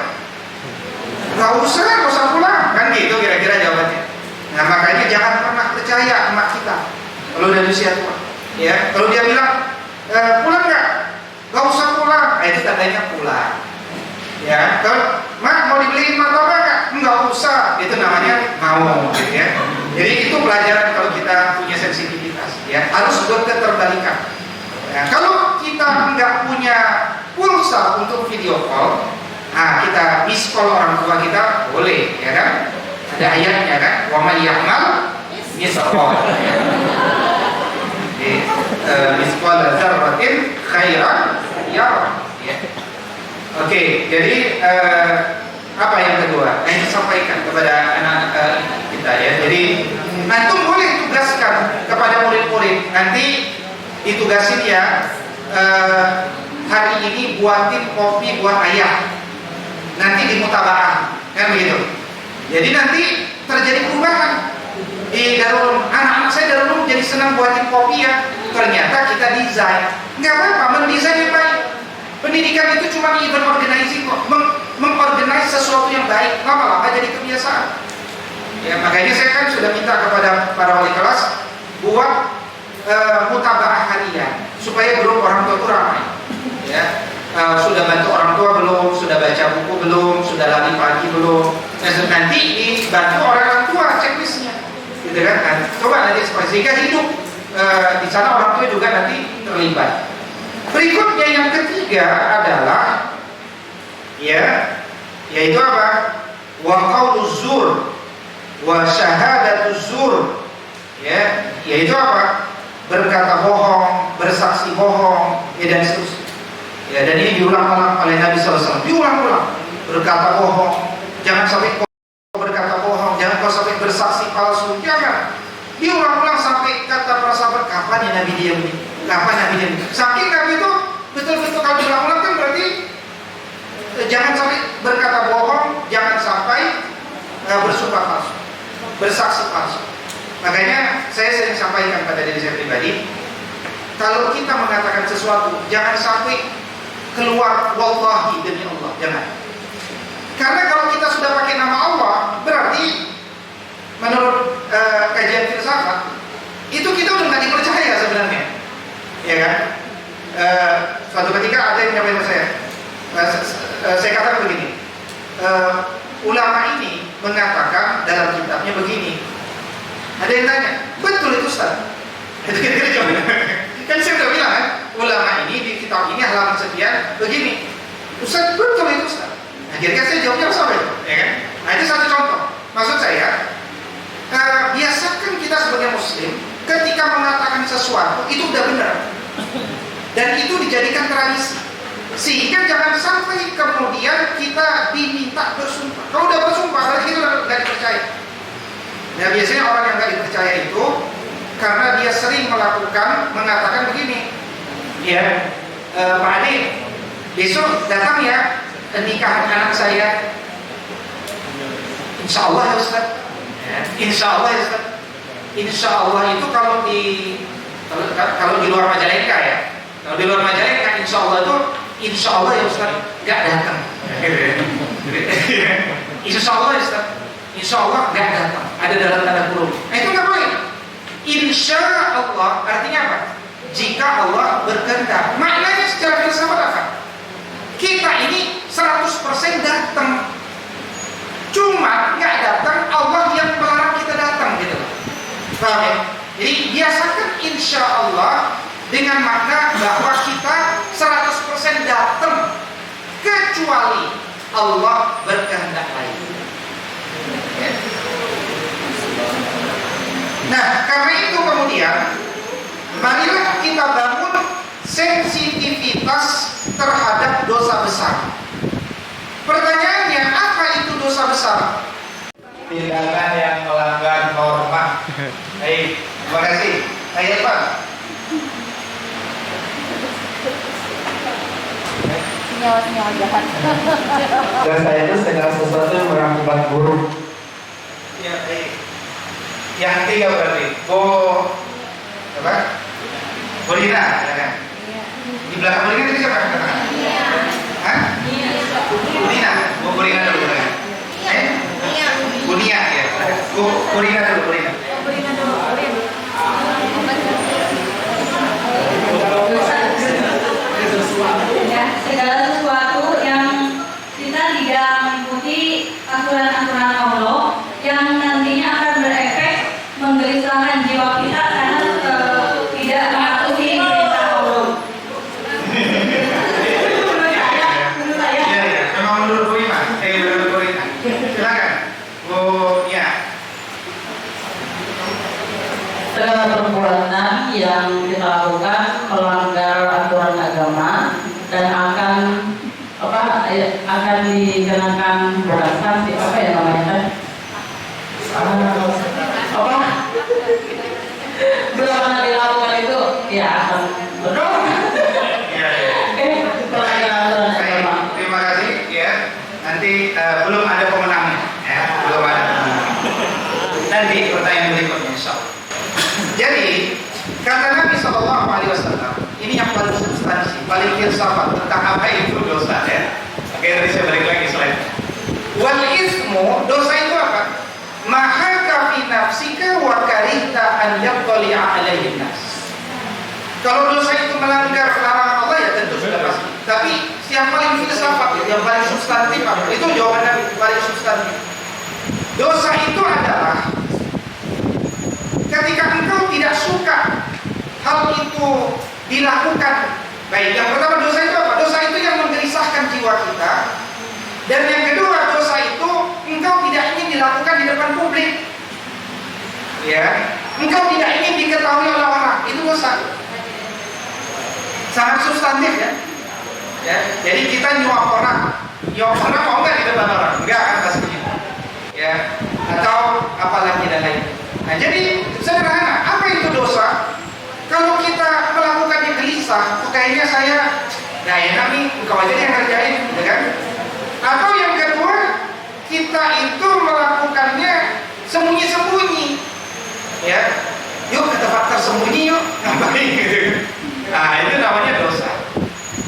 Nggak usah pulang, kan gitu kira-kira jawabannya. Nah makanya jangan pernah percaya emak kita kalau udah usia tua. Ya, kalau dia bilang pulang nggak? Nggak usah pulang, itu tandanya pulang. Ya, kalau Mak mau dibeliin martabak nggak? Nggak usah, itu namanya mau, gitu ya. Jadi itu pelajaran kalau kita punya sensitivitas, ya harus buat keterbalikan. Ya, kalau kita nggak punya pulsa untuk video call, nah kita miss call orang tua kita boleh, ya kan? Ada ayatnya kan, wa may ya'mal misqal misqal dzarratin khairan yarah. Oke, jadi apa yang kedua? Yang saya sampaikan kepada anak kita, ya. Jadi antum boleh tugaskan kepada murid-murid, nanti ditugasin ya, hari ini buatin kopi buat ayah, nanti dimutabaah, kan begitu. Jadi nanti terjadi perubahan. di Darul anak-anak saya Darul Ulum jadi senang buatin kopi ya. Ternyata kita desain. Nggak apa-apa, mendesain yang baik. Pendidikan itu cuma event organizing kok, mengorganize sesuatu yang baik, lama-lama jadi kebiasaan. Ya, makanya saya kan sudah minta kepada para wali kelas buat mutabaah harian supaya grup orang tua itu ramai. Ya, sudah bantu orang tua belum, sudah baca buku belum, sudah lari pagi belum. Nah, nanti dibantu orang tua checklistnya, gitu kan? Nah, coba nanti sehingga hidup di sana orang tua juga nanti terlibat. Berikutnya yang ketiga adalah yaitu apa? Wa qauluz zur wa syahadatuz zur. Ya, yaitu apa? Berkata bohong, bersaksi bohong, dan seterusnya. Ya, dan ini diulang-ulang oleh Nabi SAW. Diulang-ulang. Berkata bohong, jangan sampai kau berkata bohong, jangan kau sampai bersaksi palsu, jangan. Diulang-ulang sampai kata para sahabat, kapan ya Nabi diam ini? Kapan Nabi diam? Saking Nabi itu betul-betul kalau diulang-ulang kan berarti jangan sampai berkata bohong, jangan sampai bersumpah palsu, bersaksi palsu. Makanya saya sering sampaikan pada diri saya pribadi, kalau kita mengatakan sesuatu, jangan sampai keluar wallahi demi Allah, jangan. Karena kalau kita sudah pakai nama Allah, berarti menurut kajian filsafat itu kita udah nggak dipercaya sebenarnya, ya kan? Suatu ketika ada yang nyampein saya, saya katakan begini, ulama ini mengatakan dalam kitabnya begini. Ada yang tanya, betul itu Ustaz? Itu kira-kira coba. Kan saya udah bilang kan, ulama ini di kitab ini halaman sekian begini. Ustaz, betul itu Ustaz? Nah, kira-kira saya jawabnya apa itu? Ya kan? Nah, itu satu contoh. Maksud saya, biasakan kita sebagai muslim ketika mengatakan sesuatu itu udah benar. Dan itu dijadikan tradisi. Sehingga jangan sampai kemudian kita diminta bersumpah. Kalau udah bersumpah, berarti kita udah nggak dipercaya. Nah, biasanya orang yang nggak dipercaya itu karena dia sering mengatakan begini, ya, Pak Ade, besok datang ya nikahan anak saya. Insya Allah ya Ustaz. Insya Allah ya Ustaz. Insya Allah itu kalau di luar Majalengka ya. Kalau di luar Majalengka, insya Allah itu insya Allah ya Ustaz nggak datang. Insya Allah ya Ustaz. Insya Allah nggak datang. Ada dalam tanda kurung. Nah, itu nggak boleh. Insya Allah artinya apa? Jika Allah berkehendak. Maknanya secara filsafat apa? Kita ini 100% datang. Cuma nggak datang Allah yang melarang kita datang gitu. Paham ya? Jadi biasakan insya Allah dengan makna bahwa kita 100% datang kecuali Allah berkehendak lain. Nah, karena itu kemudian marilah kita bangun sensitivitas terhadap dosa besar. Pertanyaannya, apa itu dosa besar? Tindakan yang melanggar norma. Baik, terima kasih. Ayo Pak. Nyawa jahat. Dan saya itu segala sesuatu yang berakibat buruk. Ya, baik. Yang ketiga berarti apa? Bolina, ya kan? Di belakang Bolina itu siapa yang katakan? Hah? Bolina, Bolina dulu kan? Bunia ya. Bolina dulu, Bolina. Ya, segala sesuatu yang kita tidak mengikuti aturan-aturan Allah yang nantinya akan berefek menggelisahkan jiwa kita karena tidak mematuhi perintah Allah. Menurut saya. Iya, memang menurut Bolina. Menurut Bolina. Silakan. Ya. Segala perbuatan yang kita lakukan melanggar aturan agama dan akan dikenakan sanksi apa ya namanya? Belum pernah dilakukan itu ya akan betul. Terima kasih ya. Nanti belum ada pemenangnya ya, belum ada pemenang. Nah, nanti pertanyaan berikutnya insyaallah. Jadi kata Nabi SAW, ini yang paling substansi, paling filsafat tentang apa itu dosa ya. Oke, tadi saya balik lagi slide. Wal ismu, dosa itu apa? Mahaka fi nafsika wa karihta an yattali'a alaihi nas. Kalau dosa itu melanggar larangan Allah ya tentu sudah pasti. Tapi yang paling filsafat, yang paling substantif apa? Itu jawaban Nabi paling substantif. Dosa itu adalah ketika engkau tidak suka hal itu dilakukan. Baik, yang pertama dosa itu apa? Dosa itu yang menggelisahkan jiwa kita. Dan yang kedua, dosa itu engkau tidak ingin dilakukan di depan publik. Ya, engkau tidak ingin diketahui oleh orang. Itu dosa. Sangat substantif ya. Ya, jadi kita nyuap orang mau nggak di depan orang? Enggak kan pasti begitu. Ya, atau apalagi dan lain. Nah, jadi sederhana, apa itu dosa? Kalau kita melakukannya gelisah, kayaknya saya nggak enak nih, engkau aja yang ngerjain, ya kan? Atau yang kedua, kita itu melakukannya sembunyi-sembunyi, ya. Yuk ke tempat tersembunyi yuk, ngapain gitu. Nah, itu namanya dosa.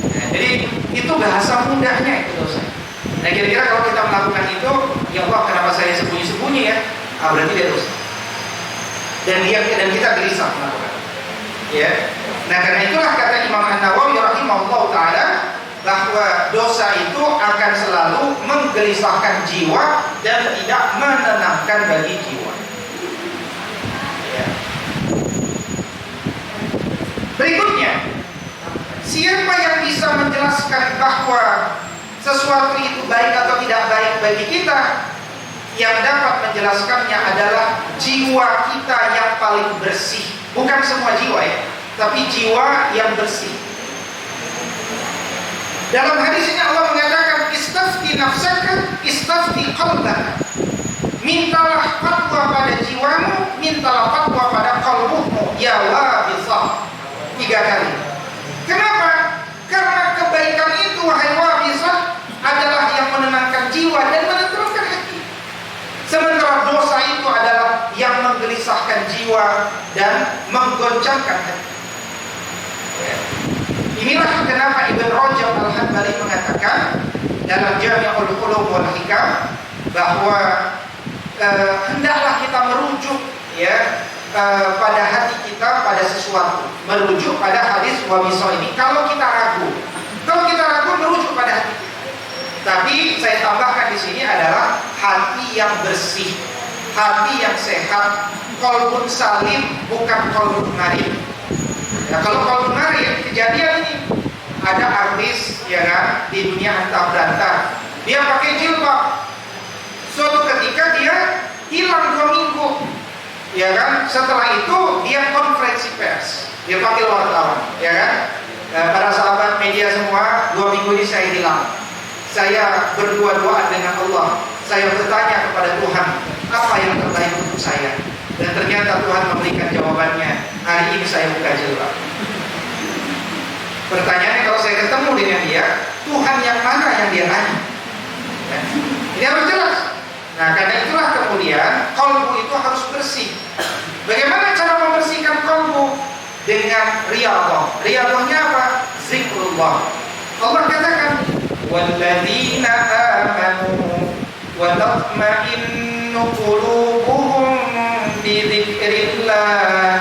Nah, jadi itu bahasa mudahnya itu dosa. Nah, kira-kira kalau kita melakukan itu, ya Allah, kenapa saya sembunyi-sembunyi ya? Berarti dia dosa. Dan kita gelisah melakukan. Ya. Nah, karena itulah kata Imam An-Nawawi rahimahullah taala bahwa dosa itu akan selalu menggelisahkan jiwa dan tidak menenangkan bagi jiwa. Ya. Berikutnya, siapa yang bisa menjelaskan bahwa sesuatu itu baik atau tidak baik bagi kita? Yang dapat menjelaskannya adalah jiwa kita yang paling bersih. Bukan semua jiwa ya, tapi jiwa yang bersih. Dalam hadis ini Allah mengatakan, istafti nafsaka, istafti qalbaka. Mintalah fatwa pada jiwamu, mintalah fatwa pada qalbumu. Ya wabisah. 3 kali. Kenapa? Karena kebaikan itu, wahai wabisah, adalah yang menenangkan jiwa dan menenteramkan hati. Sementara dosa itu adalah yang menggelisahkan jiwa dan menggoncangkan hati. Ya. Inilah kenapa Ibn Rajab Al-Hanbali mengatakan dalam Jami'ul Ulum wal Hikam bahwa hendaklah kita merujuk ya pada hati kita pada sesuatu, merujuk pada hadis wabisa ini. Kalau kita ragu merujuk pada hati kita. Tapi saya tambahkan di sini adalah hati yang bersih, hati yang sehat, qalbun salim, bukan qalbun marid. Nah, kalau qalbun marid, kejadian ini ada artis ya kan di dunia antah berantah, dia pakai jilbab. Suatu ketika dia hilang 2 minggu, ya kan? Setelah itu dia konferensi pers, dia panggil wartawan, ya kan? Para sahabat media semua, 2 minggu ini saya hilang. Saya berdua-doa dengan Allah. Saya bertanya kepada Tuhan, apa yang terbaik untuk saya? Dan ternyata Tuhan memberikan jawabannya. Hari ini saya buka jilbab. Pertanyaannya, kalau saya ketemu dengan dia, Tuhan yang mana yang dia tanya? Ini harus jelas. Nah, karena itulah kemudian qalbu itu harus bersih. Bagaimana cara membersihkan qalbu? Dengan riyadhah. Riyadhahnya apa? Zikrullah. Allah katakan, وَالَّذِينَ آمَنُوا وَتَطْمَئِنُّ قُلُوبُهُمْ بِذِكْرِ اللَّهِ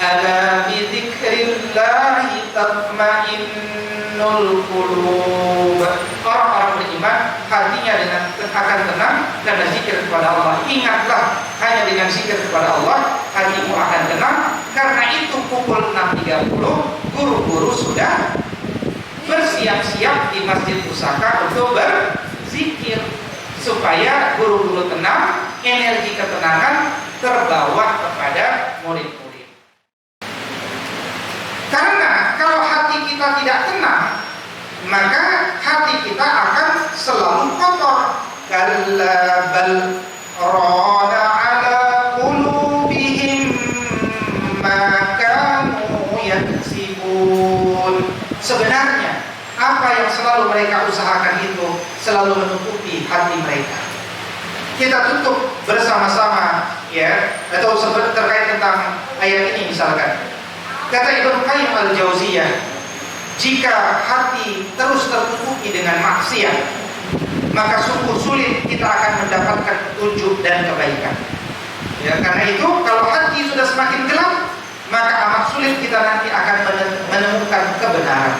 أَلَا بِذِكْرِ اللَّهِ تَطْمَئِنُّ الْقُلُوبُ. Orang-orang beriman hatinya akan tenang karena zikir kepada Allah. Ingatlah, hanya dengan zikir kepada Allah hatimu akan tenang. Karena itu pukul 6.30 guru-guru sudah bersiap-siap di Masjid Pusaka untuk berzikir supaya guru-guru tenang, energi ketenangan terbawa kepada murid-murid. Karena kalau hati kita tidak tenang, maka hati kita akan selalu kotor. Kalla bal rana ala qulubihim ma kanu yaksibun. Sebenarnya apa yang selalu mereka usahakan itu selalu menutupi hati mereka. Kita tutup bersama-sama ya, atau terkait tentang ayat ini misalkan. Kata Ibnu Qayyim al-Jauziyah, jika hati terus tertutupi dengan maksiat, maka sungguh sulit kita akan mendapatkan petunjuk dan kebaikan. Ya, karena itu kalau hati sudah semakin gelap, maka amat sulit kita nanti akan menemukan kebenaran.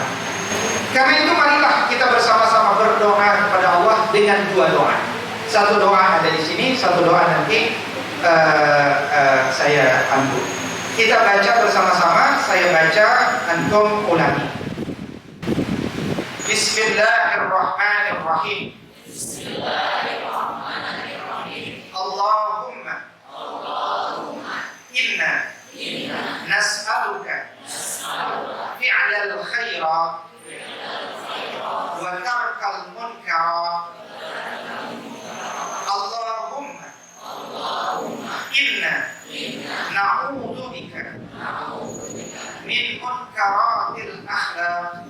Karena itu marilah kita bersama-sama berdoa kepada Allah dengan dua doa. Satu doa ada di sini, satu doa nanti saya ambil. Kita baca bersama-sama, saya baca, antum ulangi. Bismillahirrahmanirrahim. Bismillahirrahmanirrahim. Allahumma inna nas'aluka fi'lal khairat wa tarkal munkara. Allahumma inna na'udzu bika min munkaratil akhlaq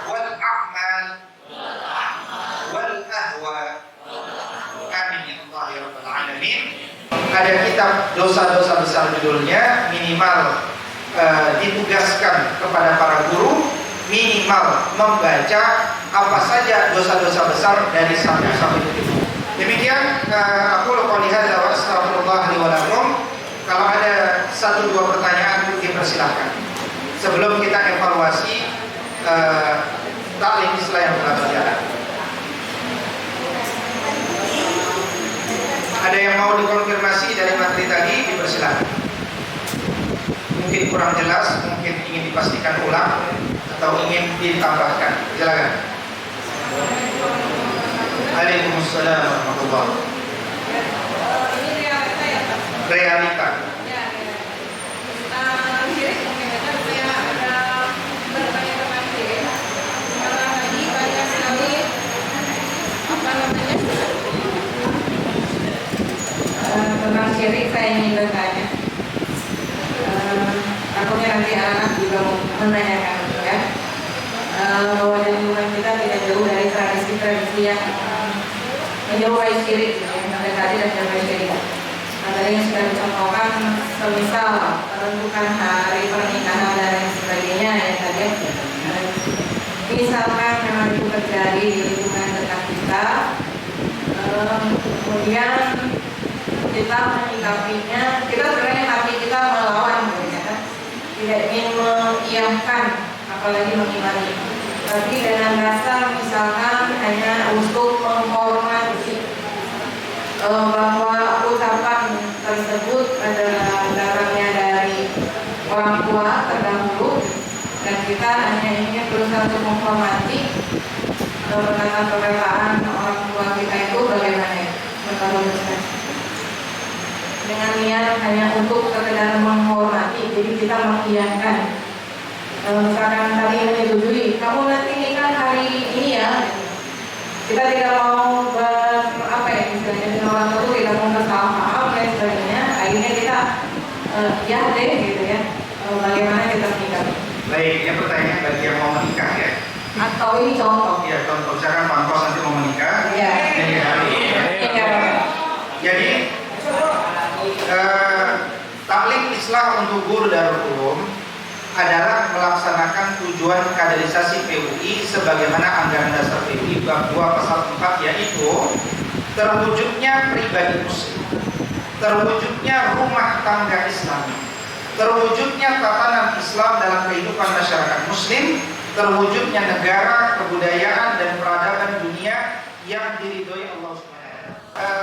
wal a'mal wal ahwa. Amin ya Allah ya rabbal alamin. Ada kitab dosa-dosa besar judulnya, minimal ditugaskan kepada para guru minimal membaca apa saja dosa-dosa besar dari 1 sampai 7. Demikian aku qouli hadza wa astaghfirullah li wa lakum. Kalau ada 1-2 pertanyaan dipersilahkan sebelum kita evaluasi taklim Islam yang telah berjalan. Ada yang mau dikonfirmasi dari materi tadi, dipersilahkan. Mungkin kurang jelas, mungkin ingin dipastikan ulang atau ingin ditambahkan. Silakan. Waalaikumsalam warahmatullahi wabarakatuh. Ini realita ya Pak? Realita. Ya, syirik mungkin aja saya ada bertanya tentang syirik. Karena tadi banyak sekali tentang syirik saya ingin bertanya. Takutnya nanti anak-anak juga menanyakan ya. Bahwa lingkungan kita tidak jauh dari tradisi-tradisi yang menjauhi syirik, yang mendekati dan menjauhi syirik. Nah, tadi yang sudah dicontohkan, semisal menentukan hari pernikahan dan lain sebagainya yang tadi. Misalkan memang itu terjadi di lingkungan dekat kita, kemudian kita menyikapinya, kita sebenarnya hati kita melawan, ya, tidak ingin mengiyakan, apalagi mengimani. Tapi dengan dasar misalkan hanya untuk menghormati bahwa ucapan tersebut adalah datangnya dari orang tua terdahulu dan kita hanya ingin berusaha untuk menghormati perkataan orang tua kita itu bagaimana ya? Dengan niat hanya untuk sekedar menghormati, jadi kita mengiyakan. Misalkan hari ini disetujui, kamu nanti nikah hari ini ya. Kita tidak mau misalnya dengan orang tua tidak mau bersalah paham dan sebagainya. Akhirnya kita ya deh gitu ya. Bagaimana kita menikah? Baik, ini pertanyaan bagi yang mau menikah ya. Atau ini contoh? Iya, contoh. Misalkan Pak Kos nanti mau menikah. Iya. Jadi taklim Islam untuk guru Darul Ulum adalah melaksanakan tujuan kaderisasi PUI sebagaimana anggaran dasar PUI bab 2 pasal 4, yaitu terwujudnya pribadi muslim, terwujudnya rumah tangga Islam, terwujudnya tatanan Islam dalam kehidupan masyarakat muslim, terwujudnya negara, kebudayaan dan peradaban dunia yang diridhoi Allah SWT.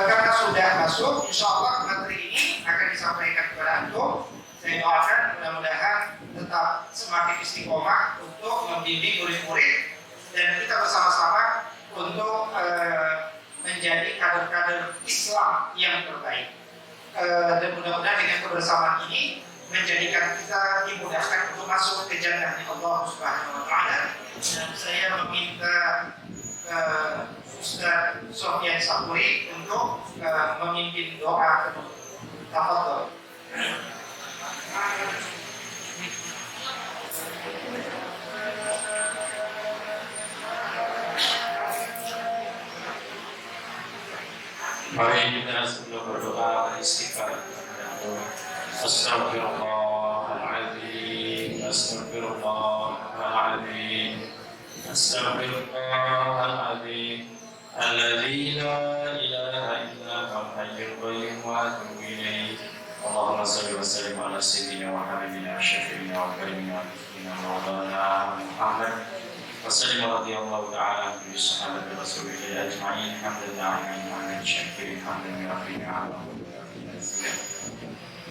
Karena sudah masuk, insya Allah materi ini akan disampaikan kepada antum. Saya doakan mudah-mudahan tetap semakin istiqomah untuk membimbing murid-murid dan kita bersama-sama untuk menjadi kader-kader Islam yang terbaik. Dan mudah-mudahan dengan kebersamaan ini menjadikan kita dimudahkan untuk masuk ke jannah Allah Subhanahu wa taala. Dan saya meminta Ustaz Sofyan Sapuri untuk memimpin doa penutup. Tafadhol. Mari kita sebelum berdoa istighfar kepada Allah. Astaghfirullahaladzim, astaghfirullahaladzim, astaghfirullahaladzim. Alladzi la ilaha illa huwal hayyul qayyum wa atubu ilaih. Allahumma shalli wa sallim ala sayyidina wa habibina wa syafi'ina wa karimina wa nabiyina maulana Muhammad. وسلم رضي الله تعالى عن الصحابة رسول الله أجمعين. حمدا داعما وحمدا شاكرين حمدا يرفع على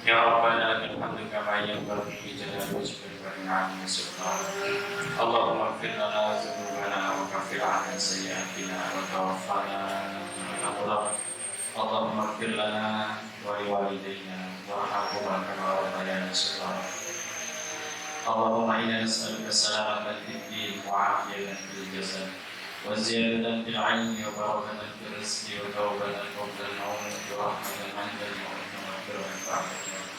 يا ربنا لك الحمد كما ينبغي في جلال وجهك ونعم سلطانك. اللهم اغفر لنا ذنوبنا وكفر عنا سيئاتنا وتوفنا مع الأبرار. اللهم اغفر لنا ولوالدينا وارحمهما كما ربيانا صغارا. اللهم إنا نسألك السلامة في الدين وعافية في الجسد وزيادة في العلم وبركة في الرزق وتوبة قبل الموت ورحمة عند الموت ومغفرة بعد الموت.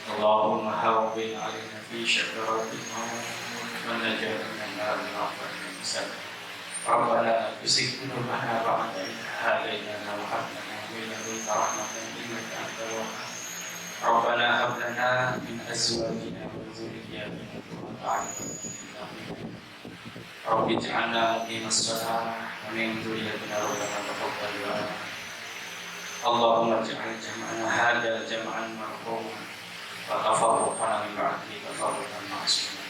اللهم هون علينا في شكرات الموت والنجاة من النار برحمتك المسلم. ربنا لا تزغ قلوبنا بعد إذ هديتنا وهب لنا من لدنك رحمة إنك أنت الوهاب. ربنا هب لنا من أزواجنا وذرياتنا قرة أعين رب اجعلنا مقيم الصلاة ومن ذريتنا ربنا تقبل دعاءنا. اللهم اجعل جمعنا هذا جمعا مرحوما وتفرقنا من بعده تفرقا معصوما.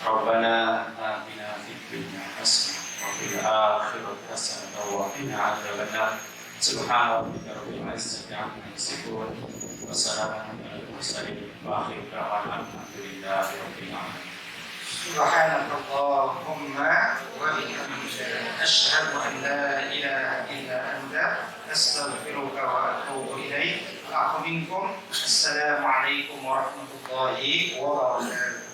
ربنا آتنا في الدنيا حسنة وفي الآخرة حسنة وقنا عذاب النار. سبحان ربك رب العزة عما يصفون وسلام على المرسلين وآخر دعوانا الحمد لله رب العالمين. سبحانك اللهم وبحمدك أشهد أن لا إله إلا أنت أستغفرك وأتوب إليك. العفو منكم. السلام عليكم ورحمة الله وبركاته.